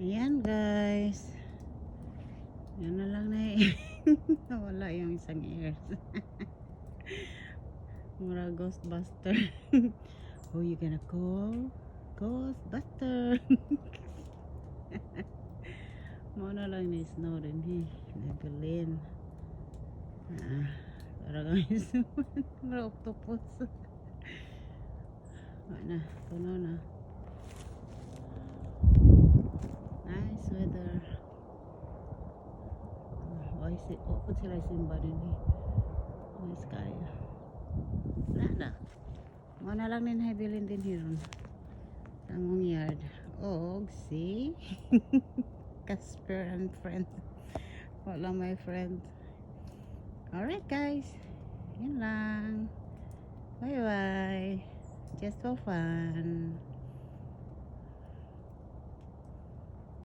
Ayan guys. Yan na lang na nawala yung isang ears. Mura Ghostbuster. Who you gonna call? Ghostbuster. Muna lang ni snow din nabilin. Parang yung octopus. Wala na, puno na. Nice weather. Kung sila simba din nice kaya. Wala na. Muna lang din habilin din hiron. Tamong yard. Oh, see? Casper and friend. Wala my friend. Alright guys. Yun lang. Bye bye. Just for fun.